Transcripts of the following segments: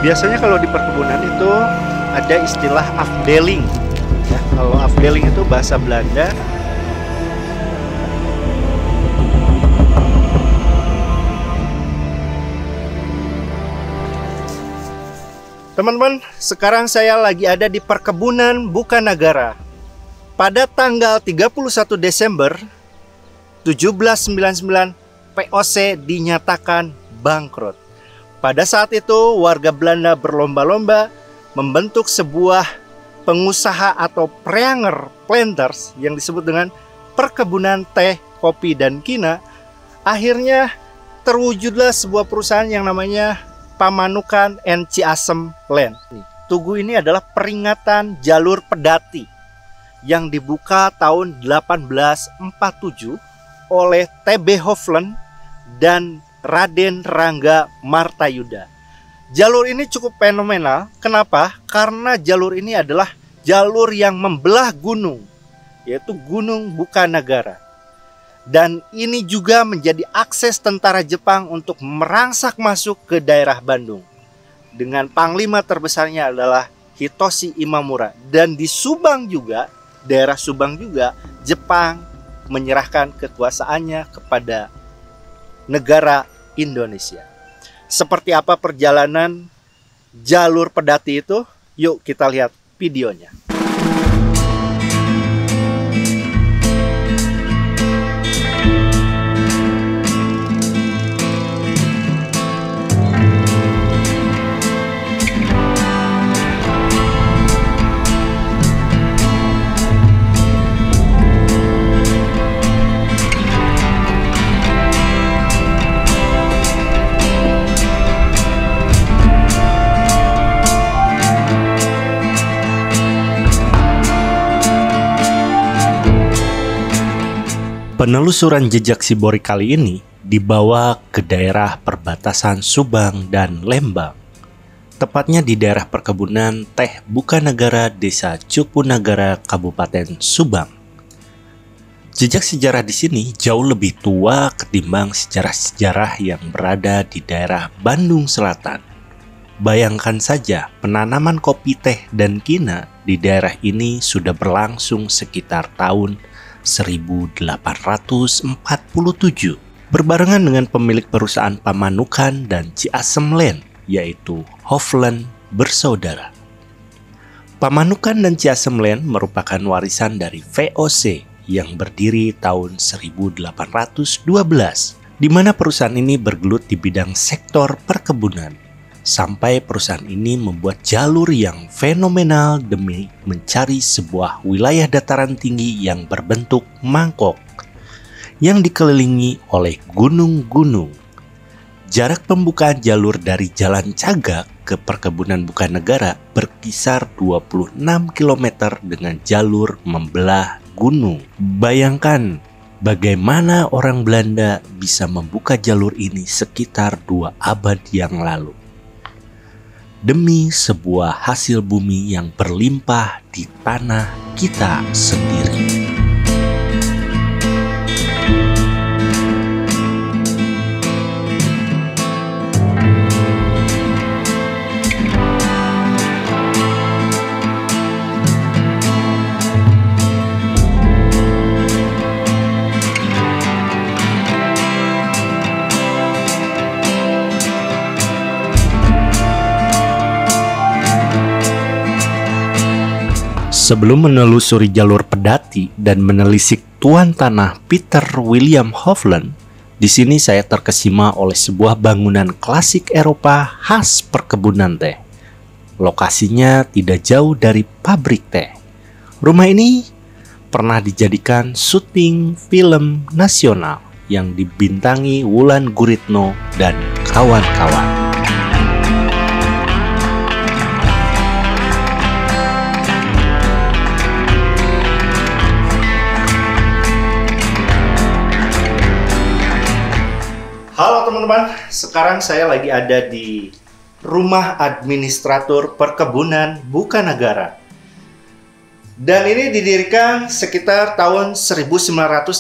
Biasanya kalau di perkebunan itu ada istilah afdeling. Ya, kalau afdeling itu bahasa Belanda. Teman-teman, sekarang saya lagi ada di perkebunan Bukanagara. Pada tanggal 31 Desember 1799, VOC dinyatakan bangkrut. Pada saat itu, warga Belanda berlomba-lomba membentuk sebuah pengusaha atau preanger planters yang disebut dengan perkebunan teh, kopi, dan kina. Akhirnya terwujudlah sebuah perusahaan yang namanya Pamanukan and Ciasem Land. Tugu ini adalah peringatan jalur pedati yang dibuka tahun 1847 oleh T.B. Hofland dan Raden Rangga Martayuda. Jalur ini cukup fenomenal. Kenapa? Karena jalur ini adalah jalur yang membelah gunung, yaitu Gunung Bukanagara. Dan ini juga menjadi akses tentara Jepang untuk merangsek masuk ke daerah Bandung. Dengan panglima terbesarnya adalah Hitoshi Imamura. Dan di Subang juga, daerah Subang juga, Jepang menyerahkan kekuasaannya kepada negara Indonesia. Seperti apa perjalanan jalur pedati itu? Yuk kita lihat videonya. Penelusuran jejak Shibori kali ini dibawa ke daerah perbatasan Subang dan Lembang. Tepatnya di daerah perkebunan teh Bukanagara, Desa Cupunagara, Kabupaten Subang. Jejak sejarah di sini jauh lebih tua ketimbang sejarah-sejarah yang berada di daerah Bandung Selatan. Bayangkan saja, penanaman kopi, teh, dan kina di daerah ini sudah berlangsung sekitar tahun 1847, berbarengan dengan pemilik perusahaan Pamanukan dan Ciasem Land, yaitu Hofland bersaudara. Pamanukan dan Ciasem Land merupakan warisan dari VOC yang berdiri tahun 1812, di mana perusahaan ini bergelut di bidang sektor perkebunan. Sampai perusahaan ini membuat jalur yang fenomenal demi mencari sebuah wilayah dataran tinggi yang berbentuk mangkok yang dikelilingi oleh gunung-gunung. Jarak pembukaan jalur dari Jalan Cagak ke perkebunan Bukanagara berkisar 26 km dengan jalur membelah gunung. Bayangkan bagaimana orang Belanda bisa membuka jalur ini sekitar 2 abad yang lalu. Demi sebuah hasil bumi yang berlimpah di tanah kita sendiri. Sebelum menelusuri jalur pedati dan menelisik tuan tanah Peter William Hofland, di sini saya terkesima oleh sebuah bangunan klasik Eropa khas perkebunan teh. Lokasinya tidak jauh dari pabrik teh. Rumah ini pernah dijadikan syuting film nasional yang dibintangi Wulan Guritno dan kawan-kawan. Halo teman-teman, sekarang saya lagi ada di Rumah Administratur Perkebunan Bukanagara. Dan ini didirikan sekitar tahun 1930.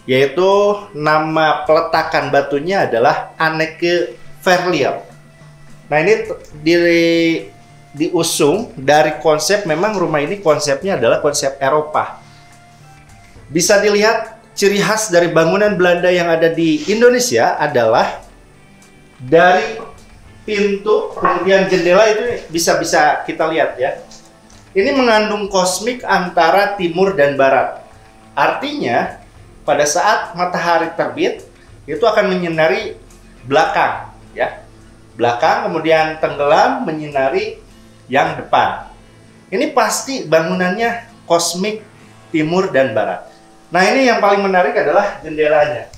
Yaitu nama peletakan batunya adalah Anneke Verlier. Nah ini diusung dari konsep, memang rumah ini konsepnya adalah konsep Eropa. Bisa dilihat ciri khas dari bangunan Belanda yang ada di Indonesia adalah dari pintu, kemudian jendela itu bisa kita lihat ya. Ini mengandung kosmik antara timur dan barat. Artinya pada saat matahari terbit itu akan menyinari belakang ya. Belakang kemudian tenggelam menyinari yang depan. Ini pasti bangunannya kosmik timur dan barat. Nah ini yang paling menarik adalah jendelanya.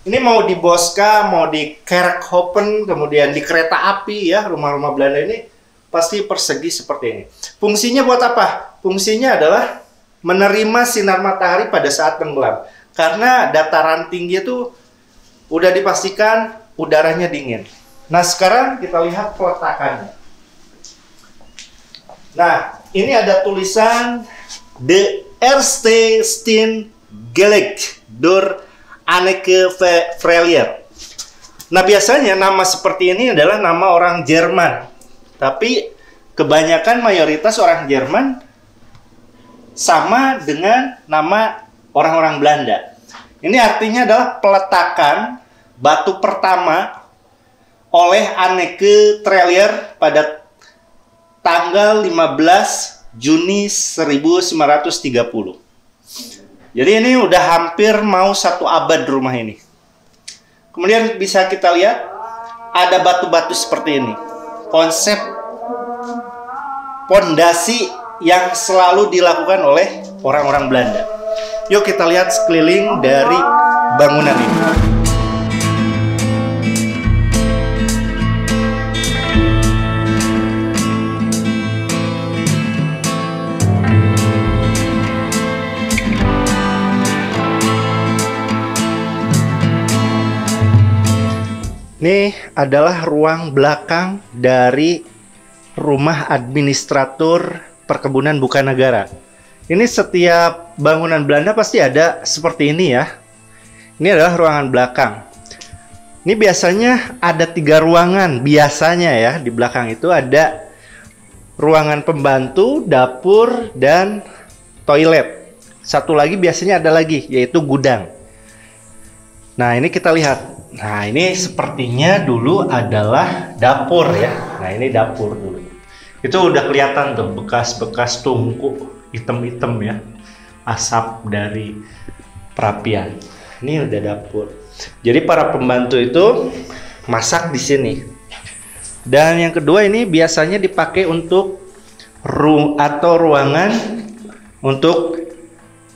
Ini mau di Boska, mau di Kerkhoven, kemudian di kereta api ya, rumah-rumah Belanda ini pasti persegi seperti ini. Fungsinya buat apa? Fungsinya adalah menerima sinar matahari pada saat tenggelam. Karena dataran tinggi itu udah dipastikan udaranya dingin. Nah sekarang kita lihat peletakannya. Nah ini ada tulisan De Eerste Steen Gelegt door Anneke Verlier. Nah biasanya nama seperti ini adalah nama orang Jerman. Tapi kebanyakan mayoritas orang Jerman sama dengan nama orang-orang Belanda. Ini artinya adalah peletakan batu pertama oleh Anneke Verlier pada tanggal 15 Juni 1930. Jadi ini udah hampir mau 1 abad rumah ini. Kemudian bisa kita lihat ada batu-batu seperti ini. Konsep pondasi yang selalu dilakukan oleh orang-orang Belanda. Yuk kita lihat sekeliling dari bangunan ini. Ini adalah ruang belakang dari Rumah Administratur Perkebunan Bukanagara. Ini setiap bangunan Belanda pasti ada seperti ini ya. Ini adalah ruangan belakang. Ini biasanya ada 3 ruangan. Biasanya ya, di belakang itu ada ruangan pembantu, dapur, dan toilet. Satu lagi biasanya ada lagi, yaitu gudang. Nah ini kita lihat. Nah ini sepertinya dulu adalah dapur ya. Nah ini dapur dulu. Itu udah kelihatan tuh bekas-bekas tungku hitam-hitam ya. Asap dari perapian. Ini udah dapur. Jadi para pembantu itu masak di sini. Dan yang kedua ini biasanya dipakai untuk ruangan untuk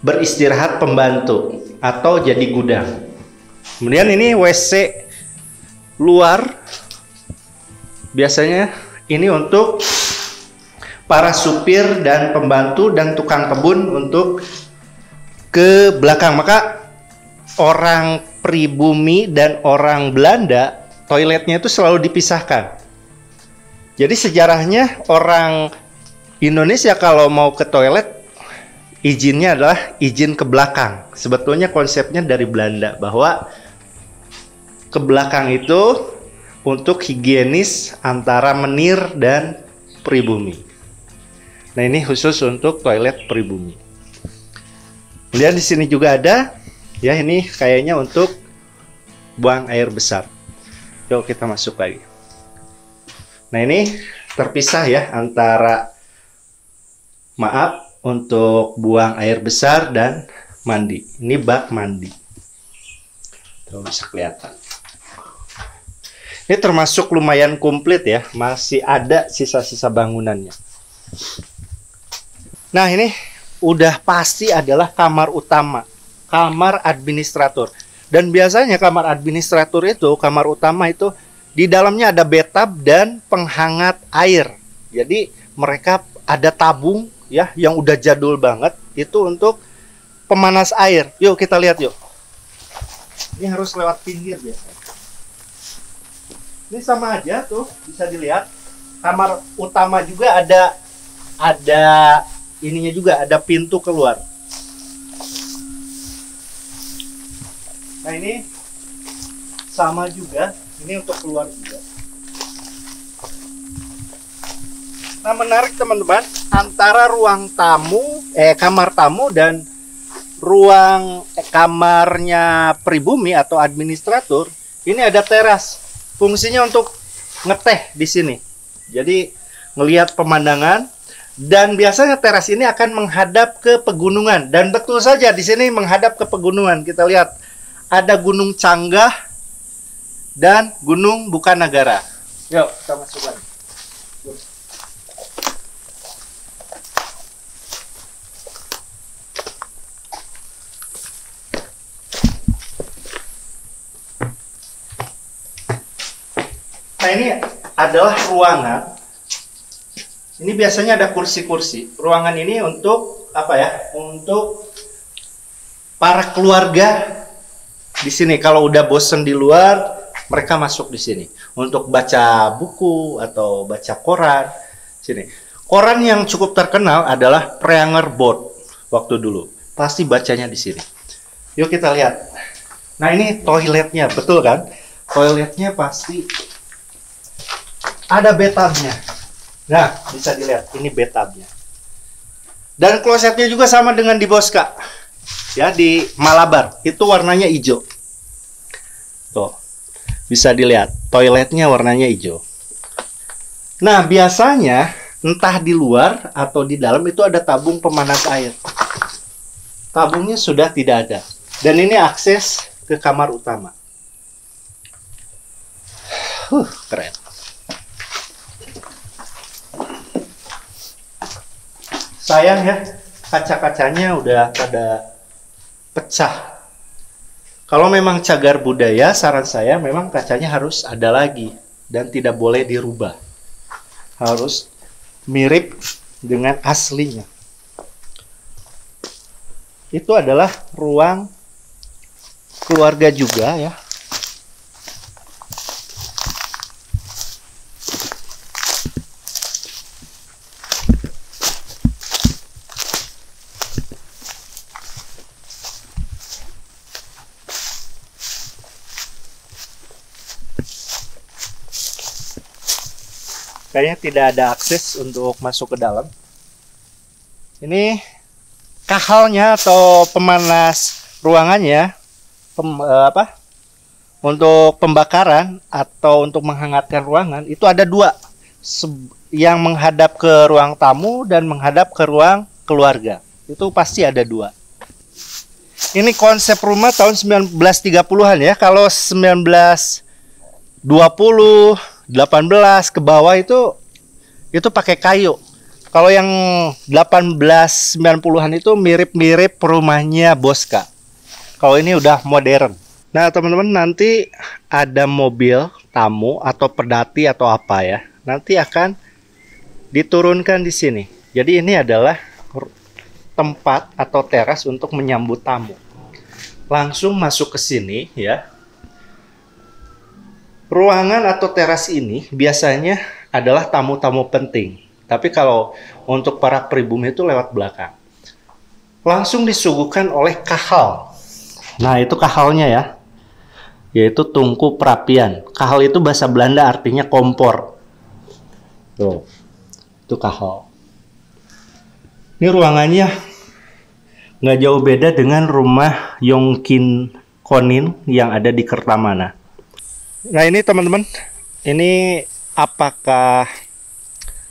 beristirahat pembantu atau jadi gudang. Kemudian ini WC luar, biasanya ini untuk para supir dan pembantu dan tukang kebun untuk ke belakang. Maka orang pribumi dan orang Belanda toiletnya itu selalu dipisahkan. Jadi sejarahnya orang Indonesia kalau mau ke toilet izinnya adalah izin ke belakang. Sebetulnya konsepnya dari Belanda bahwa ke belakang itu untuk higienis antara menir dan pribumi. Nah ini khusus untuk toilet pribumi. Kemudian di sini juga ada, ya ini kayaknya untuk buang air besar. Yuk kita masuk lagi. Nah ini terpisah ya antara untuk buang air besar dan mandi. Ini bak mandi. Tuh bisa kelihatan. Ini termasuk lumayan komplit ya, masih ada sisa-sisa bangunannya. Nah ini udah pasti adalah kamar utama, kamar administrator. Dan biasanya kamar administrator itu, kamar utama itu di dalamnya ada bathtub dan penghangat air. Jadi mereka ada tabung ya yang udah jadul banget itu untuk pemanas air. Yuk kita lihat yuk. Ini harus lewat pinggir biasanya. Ini sama aja tuh, bisa dilihat. Kamar utama juga ada ininya juga, ada pintu keluar. Nah ini sama juga, ini untuk keluar juga. Nah menarik teman-teman, antara ruang tamu, kamar tamu dan ruang kamarnya pribumi atau administrator, ini ada teras. Fungsinya untuk ngeteh di sini. Jadi ngelihat pemandangan, dan biasanya teras ini akan menghadap ke pegunungan. Dan betul saja di sini menghadap ke pegunungan. Kita lihat ada Gunung Canggah dan Gunung Bukanagara. Yuk kita masuk lagi. Nah ini adalah ruangan. Ini biasanya ada kursi-kursi. Ruangan ini untuk apa ya? Untuk para keluarga di sini. Kalau udah bosen di luar, mereka masuk di sini untuk baca buku atau baca koran. Sini. Koran yang cukup terkenal adalah Preanger Bord waktu dulu. Pasti bacanya di sini. Yuk kita lihat. Nah ini toiletnya, betul kan? Toiletnya pasti ada bathtubnya. Nah, bisa dilihat ini bathtubnya. Dan klosetnya juga sama dengan di Bosca. Ya, di Malabar. Itu warnanya hijau. Tuh. Bisa dilihat, toiletnya warnanya hijau. Nah, biasanya entah di luar atau di dalam itu ada tabung pemanas air. Tabungnya sudah tidak ada. Dan ini akses ke kamar utama. Keren. Sayang ya, kaca-kacanya udah pada pecah. Kalau memang cagar budaya, saran saya memang kacanya harus ada lagi dan tidak boleh dirubah. Harus mirip dengan aslinya. Itu adalah ruang keluarga juga ya. Kayaknya tidak ada akses untuk masuk ke dalam. Ini kahalnya atau pemanas ruangannya, untuk pembakaran atau untuk menghangatkan ruangan itu ada dua, yang menghadap ke ruang tamu dan menghadap ke ruang keluarga. Itu pasti ada dua. Ini konsep rumah tahun 1930-an ya. Kalau 1920 18 ke bawah itu pakai kayu. Kalau yang 1890-an itu mirip-mirip rumahnya Bosca. Kalau ini udah modern. Nah, teman-teman, nanti ada mobil tamu atau pedati atau apa ya. Nanti akan diturunkan di sini. Jadi ini adalah tempat atau teras untuk menyambut tamu. Langsung masuk ke sini ya. Ruangan atau teras ini biasanya adalah tamu-tamu penting. Tapi kalau untuk para pribumi itu lewat belakang. Langsung disuguhkan oleh kahal. Nah, itu kahalnya ya. Yaitu tungku perapian. Kahal itu bahasa Belanda artinya kompor. Tuh. Itu kahal. Ini ruangannya nggak jauh beda dengan rumah Yongkin Konin yang ada di Kertamana. Nah ini teman-teman, ini apakah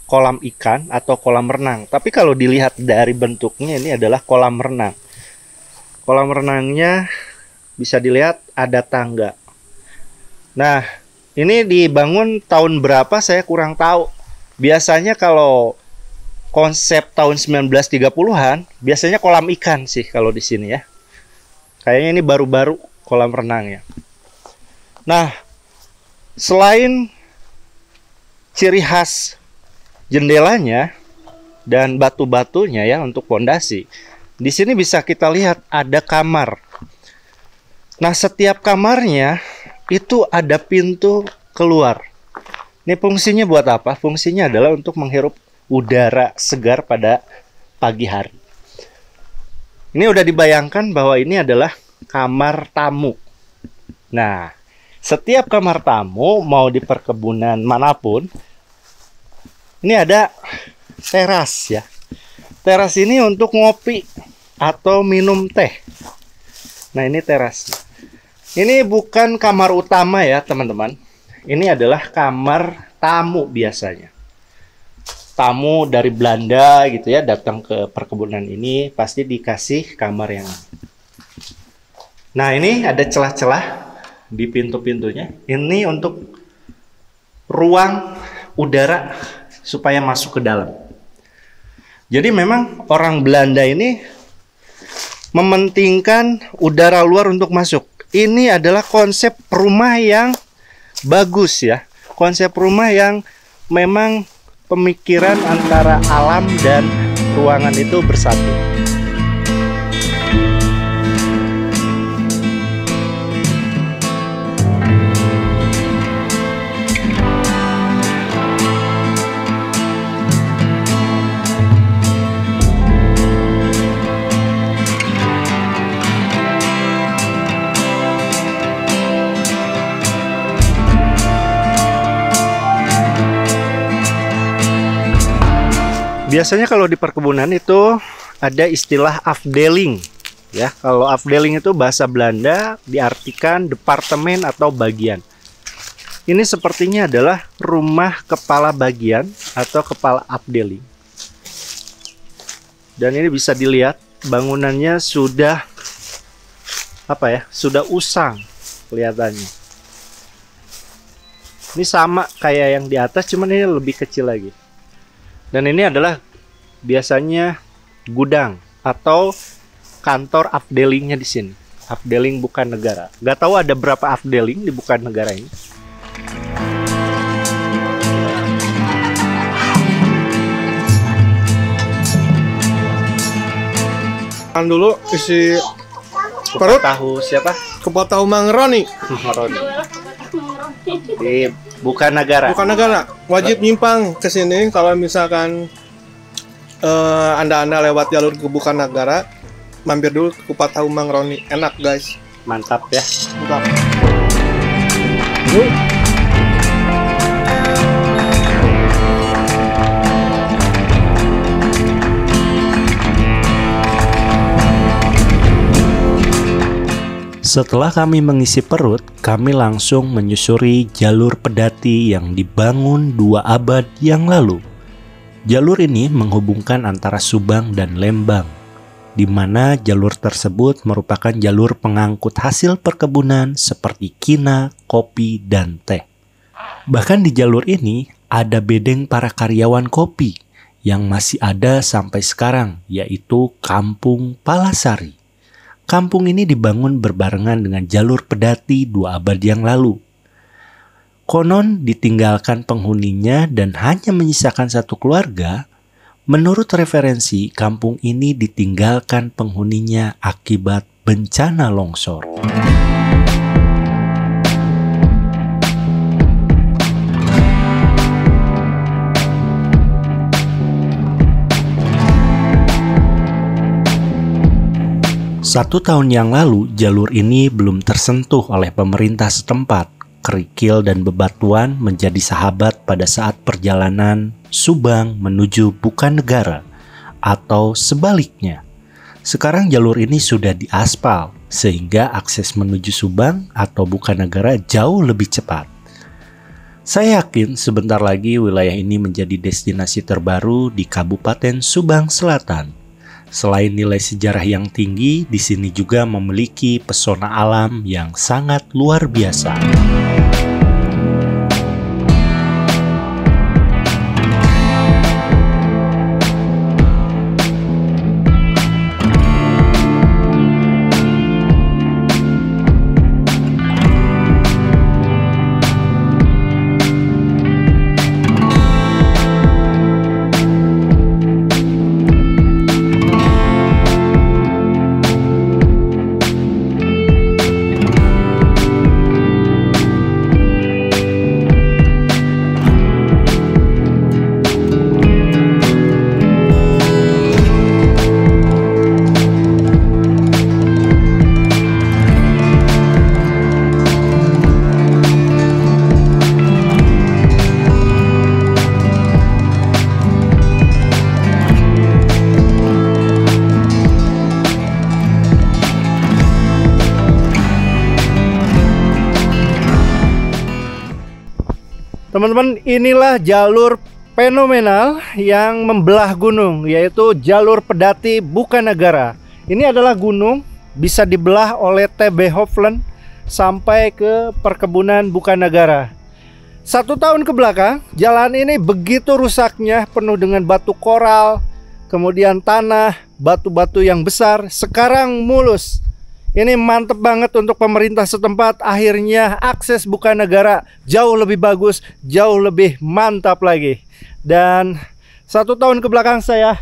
kolam ikan atau kolam renang? Tapi kalau dilihat dari bentuknya ini adalah kolam renang. Kolam renangnya bisa dilihat ada tangga. Nah ini dibangun tahun berapa saya kurang tahu. Biasanya kalau konsep tahun 1930-an, biasanya kolam ikan sih kalau di sini ya. Kayaknya ini baru-baru kolam renangnya. Nah, selain ciri khas jendelanya dan batu-batunya ya untuk pondasi, di sini bisa kita lihat ada kamar. Nah, setiap kamarnya itu ada pintu keluar. Ini fungsinya buat apa? Fungsinya adalah untuk menghirup udara segar pada pagi hari. Ini udah dibayangkan bahwa ini adalah kamar tamu. Nah, setiap kamar tamu mau di perkebunan manapun, ini ada teras ya. Teras ini untuk ngopi atau minum teh. Nah, ini teras. Ini bukan kamar utama ya, teman-teman. Ini adalah kamar tamu biasanya. Tamu dari Belanda gitu ya, datang ke perkebunan ini pasti dikasih kamar yang ini. Nah, ini ada celah-celah di pintu-pintunya. Ini untuk ruang udara supaya masuk ke dalam. Jadi memang orang Belanda ini mementingkan udara luar untuk masuk. Ini adalah konsep rumah yang bagus ya. Konsep rumah yang memang pemikiran antara alam dan ruangan itu bersatu. Biasanya kalau di perkebunan itu ada istilah afdeling ya. Kalau afdeling itu bahasa Belanda diartikan departemen atau bagian. Ini sepertinya adalah rumah kepala bagian atau kepala afdeling. Dan ini bisa dilihat bangunannya sudah sudah usang kelihatannya. Ini sama kayak yang di atas, cuman ini lebih kecil lagi. Dan ini adalah biasanya gudang atau kantor afdelingnya di sini. Afdeling bukan negara. Gak tahu ada berapa afdeling di bukan negara ini. Kan dulu isi perut Tahu siapa? kupat tahu Mang Roni. Roni. Di bukan negara. Bukan negara, wajib nyimpang ke sini kalau misalkan Anda lewat jalur ke bukan negara, mampir dulu ke kupat tahu Mang Roni. Enak, guys. Mantap ya. Mantap. Setelah kami mengisi perut, kami langsung menyusuri jalur pedati yang dibangun 2 abad yang lalu. Jalur ini menghubungkan antara Subang dan Lembang, di mana jalur tersebut merupakan jalur pengangkut hasil perkebunan seperti kina, kopi, dan teh. Bahkan di jalur ini ada bedeng para karyawan kopi yang masih ada sampai sekarang, yaitu Kampung Palasari. Kampung ini dibangun berbarengan dengan jalur pedati 2 abad yang lalu. Konon ditinggalkan penghuninya dan hanya menyisakan 1 keluarga. Menurut referensi, kampung ini ditinggalkan penghuninya akibat bencana longsor. Satu tahun yang lalu, jalur ini belum tersentuh oleh pemerintah setempat. Kerikil dan bebatuan menjadi sahabat pada saat perjalanan Subang menuju bukan negara, atau sebaliknya. Sekarang jalur ini sudah diaspal, sehingga akses menuju Subang atau bukan negara jauh lebih cepat. Saya yakin sebentar lagi wilayah ini menjadi destinasi terbaru di Kabupaten Subang Selatan. Selain nilai sejarah yang tinggi, di sini juga memiliki pesona alam yang sangat luar biasa. Teman-teman, inilah jalur fenomenal yang membelah gunung, yaitu jalur Pedati Bukanagara. Ini adalah gunung bisa dibelah oleh TB Hoffland sampai ke perkebunan Bukanagara. 1 tahun ke belakang, jalan ini begitu rusaknya, penuh dengan batu koral, kemudian tanah, batu-batu yang besar. Sekarang mulus. Ini mantep banget untuk pemerintah setempat. Akhirnya akses Bukanagara jauh lebih bagus, jauh lebih mantap lagi. Dan 1 tahun ke belakang saya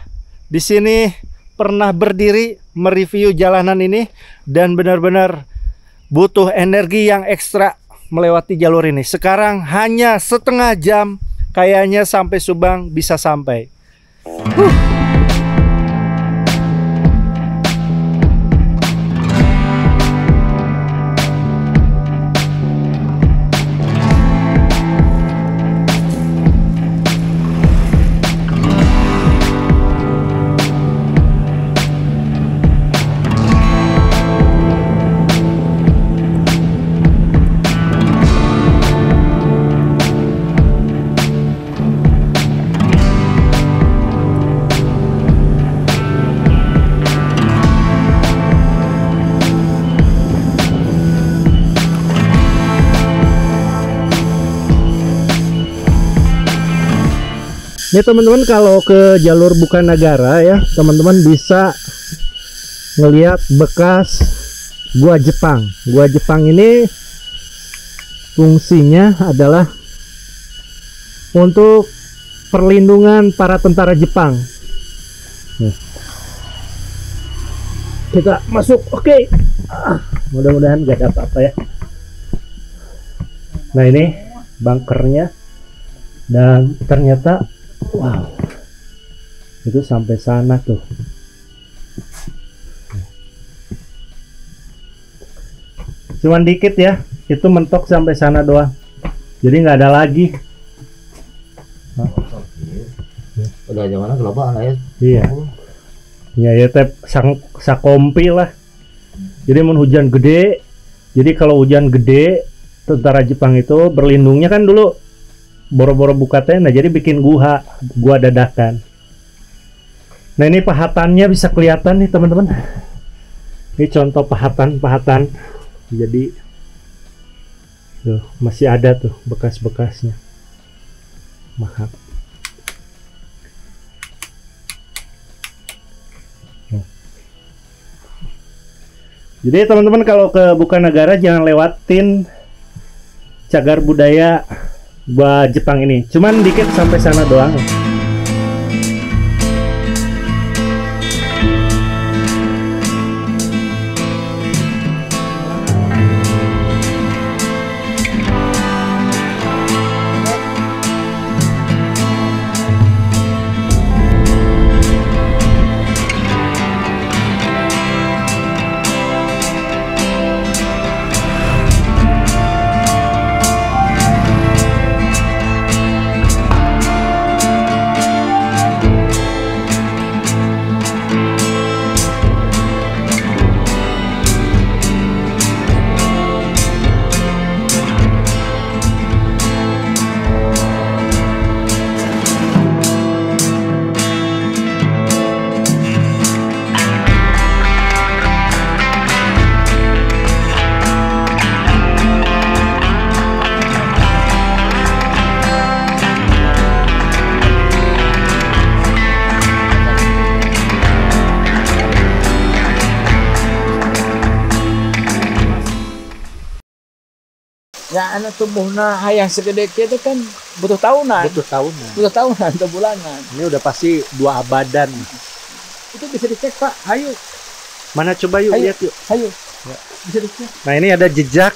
di sini pernah berdiri mereview jalanan ini, dan benar-benar butuh energi yang ekstra melewati jalur ini. Sekarang hanya setengah jam, kayaknya sampai Subang bisa sampai. Ini teman-teman, kalau ke jalur Bukanagara ya, teman-teman bisa ngelihat bekas gua Jepang. Gua Jepang ini fungsinya adalah untuk perlindungan para tentara Jepang. Nih. Kita masuk, oke. Mudah-mudahan gak ada apa-apa ya. Nah, ini bunkernya, dan ternyata wow, itu sampai sana tuh. Cuman dikit ya, itu mentok sampai sana doang. Jadi nggak ada lagi. Udah zaman kelopaan lah ya. Iya. Ya ya tep sakompi lah. Jadi mun hujan gede. Jadi kalau hujan gede, tentara Jepang itu berlindungnya kan dulu boro-boro buka tenda, jadi bikin gua dadakan. Nah, ini pahatannya bisa kelihatan nih teman-teman. Ini contoh pahatan. Jadi tuh, masih ada tuh bekas-bekasnya. Mahat. Jadi teman-teman, kalau ke Bukanagara jangan lewatin cagar budaya gua Jepang ini. Cuman dikit sampai sana doang. Ya anak tumbuhna hayang segede itu kan butuh tahunan. Butuh tahunan. Butuh tahunan atau bulanan. Ini udah pasti 2 abadan. Itu bisa dicek, Pak. Hayu. Mana coba yuk, Hayu. lihat yuk. Hayu. Ya. Bisa dicek. Nah, ini ada jejak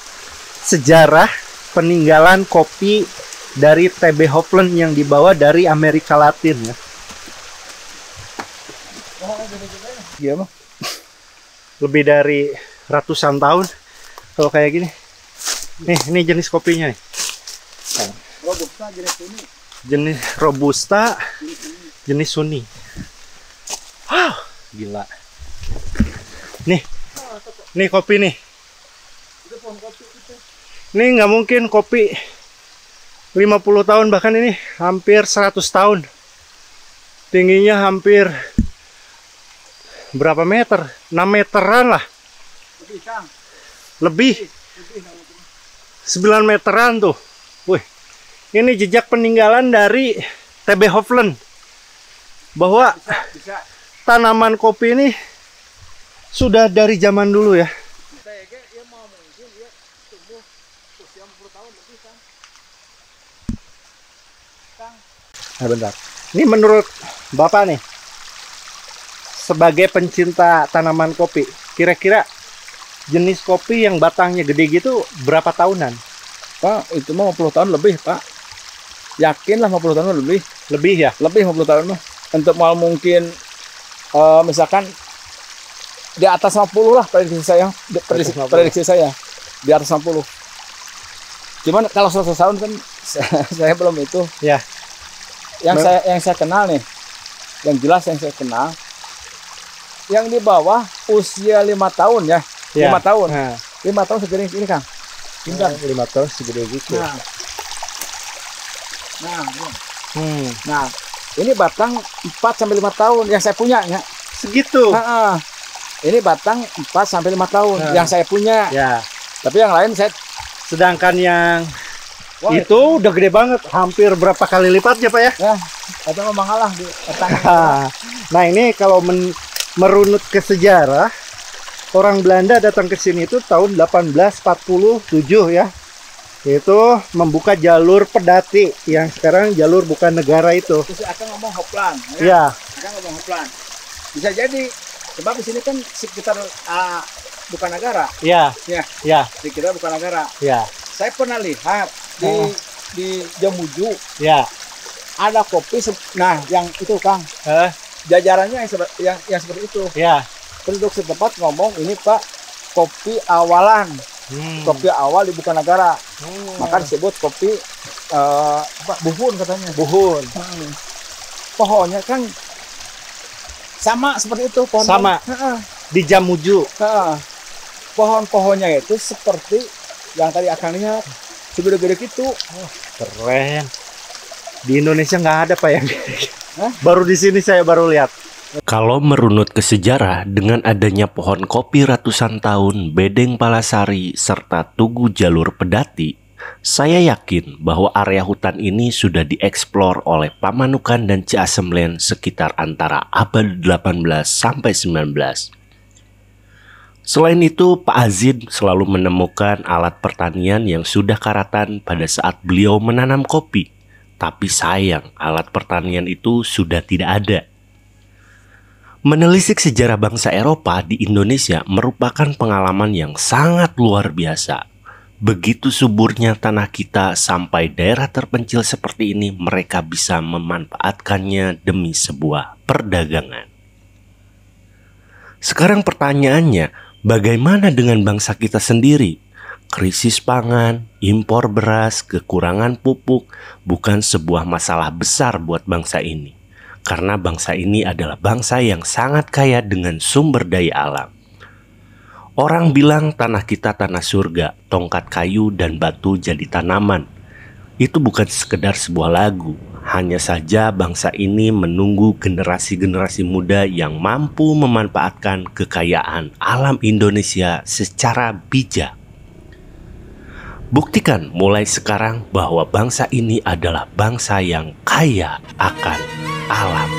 sejarah peninggalan kopi dari TB Hoffland yang dibawa dari Amerika Latin ya. Gimana? Lebih dari ratusan tahun kalau kayak gini. Nih, ini jenis kopinya nih. Robusta jenis ini. Jenis Robusta, jenis Sunni. Wow, gila. Nih kopi nih. Ini nggak mungkin kopi 50 tahun, bahkan ini hampir 100 tahun. Tingginya hampir berapa meter? 6 meteran lah. Lebih. 9 meteran tuh. Wih. Ini jejak peninggalan dari T.B. Hofland. Bahwa tanaman kopi ini sudah dari zaman dulu ya. Nah, bentar. Ini menurut Bapak nih, sebagai pencinta tanaman kopi, kira-kira jenis kopi yang batangnya gede gitu berapa tahunan? Pak, itu mah 50 tahun lebih, Pak. Yakin lah 50 tahun lebih. Lebih ya? Lebih 50 tahun mah. Untuk mal mungkin misalkan di atas 50 lah prediksi saya. Prediksi saya di atas 50. Cuman kalau 100 tahun kan saya belum itu. Ya. Yang saya kenal nih, yang jelas yang saya kenal, yang di bawah usia 5 tahun ya, 5 tahun, 5 tahun segede ini Kang. Bintang 5 tahun segede gitu. Nah, ini batang 4 sampai 5 tahun yang saya punya ya. Segitu. Ini batang 4 sampai 5 tahun yang saya punya. Ya. Tapi yang lain saya. Sedangkan yang itu udah gede banget, hampir berapa kali lipatnya Pak ya? Ya, itu memang kalah di batang. Nah ini kalau merunut ke sejarah, orang Belanda datang ke sini itu tahun 1847 ya. Itu membuka jalur pedati yang sekarang jalur bukan negara itu. Terus akan ngomong Hopland. Ya. Akan ngomong Hopland. Bisa jadi sebab di sini kan sekitar bukan negara. Ya. Ya. Ya. Sekitar bukan negara. Ya. Saya pernah lihat di Jamuju. Ya. Ada kopi. Nah, yang itu Kang. Jajarannya yang seperti itu. Ya. Penduduk setempat ngomong ini Pak kopi awalan. Kopi awal di bukan negara. Maka disebut kopi buhun katanya. Buhun. Pohonnya kan sama seperti itu pohon. Sama. Di Jamuju. Pohon-pohonnya itu seperti yang tadi akan lihat segede-gede gitu. Keren. Di Indonesia nggak ada Pak yang baru di sini saya baru lihat. Kalau merunut ke sejarah, dengan adanya pohon kopi ratusan tahun, bedeng palasari, serta tugu jalur pedati, saya yakin bahwa area hutan ini sudah dieksplor oleh Pamanukan dan Ciasemlen sekitar antara abad 18 sampai 19. Selain itu, Pak Azid selalu menemukan alat pertanian yang sudah karatan pada saat beliau menanam kopi. Tapi sayang, alat pertanian itu sudah tidak ada. Menelisik sejarah bangsa Eropa di Indonesia merupakan pengalaman yang sangat luar biasa. Begitu suburnya tanah kita sampai daerah terpencil seperti ini, mereka bisa memanfaatkannya demi sebuah perdagangan. Sekarang pertanyaannya, bagaimana dengan bangsa kita sendiri? Krisis pangan, impor beras, kekurangan pupuk bukan sebuah masalah besar buat bangsa ini. Karena bangsa ini adalah bangsa yang sangat kaya dengan sumber daya alam. Orang bilang tanah kita tanah surga, tongkat kayu dan batu jadi tanaman. Itu bukan sekedar sebuah lagu. Hanya saja bangsa ini menunggu generasi-generasi muda yang mampu memanfaatkan kekayaan alam Indonesia secara bijak. Buktikan mulai sekarang bahwa bangsa ini adalah bangsa yang kaya akan alam.